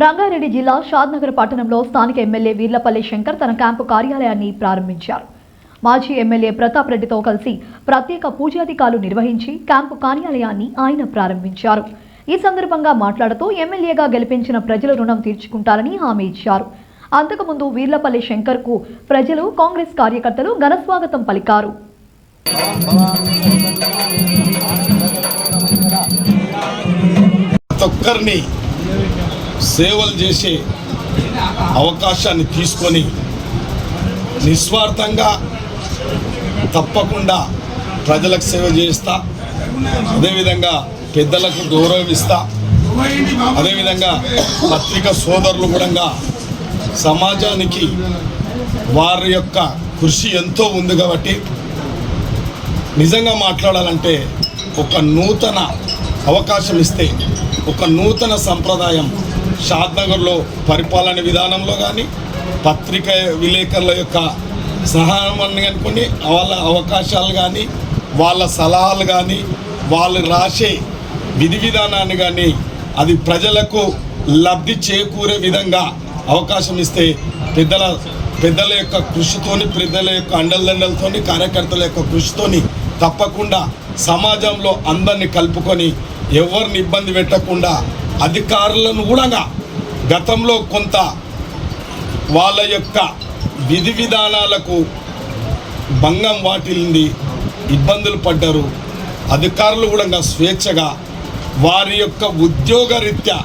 రంగారెడ్డి జిల్లా షాద్నగర్ పట్టణంలో స్థానిక ఎమ్మెల్యే వీర్లపల్లి శంకర్ తన క్యాంపు కార్యాలయాన్ని ప్రారంభించారు. మాజీ ఎమ్మెల్యే ప్రతాప్ రెడ్డితో కలిసి ప్రత్యేక పూజాధికాలు నిర్వహించి క్యాంపు కార్యాలయాన్ని ఆయన ప్రారంభించారు. ఈ సందర్భంగా మాట్లాడుతూ ఎమ్మెల్యేగా గెలిపించిన ప్రజల రుణం తీర్చుకుంటారని హామీ ఇచ్చారు. అంతకుముందు వీర్లపల్లి శంకర్ కు ప్రజలు, కాంగ్రెస్ కార్యకర్తలు ఘనస్వాగతం పలికారు. సేవలు చేసే అవకాశాన్ని తీసుకొని నిస్వార్థంగా తప్పకుండా ప్రజలకు సేవ చేస్తా, అదేవిధంగా పెద్దలకు గౌరవిస్తా, అదేవిధంగా పత్రికా సోదరులు కూడా సమాజానికి వారి యొక్క కృషి ఎంతో ఉంది కాబట్టి నిజంగా మాట్లాడాలంటే ఒక నూతన అవకాశం ఇస్తే ఒక నూతన సంప్రదాయం షాద్నగర్లో పరిపాలన విధానంలో కానీ పత్రిక విలేకరుల యొక్క సహాయాన్ని అనుకుని వాళ్ళ అవకాశాలు కానీ వాళ్ళ సలహాలు కానీ వాళ్ళు రాసే విధి విధానాన్ని కానీ అది ప్రజలకు లబ్ధి చేకూరే విధంగా అవకాశం ఇస్తే పెద్దల యొక్క కృషితోని, పెద్దల యొక్క అండదండలతోని, కార్యకర్తల యొక్క కృషితోని తప్పకుండా సమాజంలో అందరినీ కలుపుకొని ఎవరిని ఇబ్బంది పెట్టకుండా అధికారులను కూడా గతంలో కొంత వాళ్ళ యొక్క విధి విధానాలకు భంగం వాటిల్లింది, ఇబ్బందులు పడ్డారు. అధికారులు కూడా స్వేచ్ఛగా వారి యొక్క ఉద్యోగరీత్యా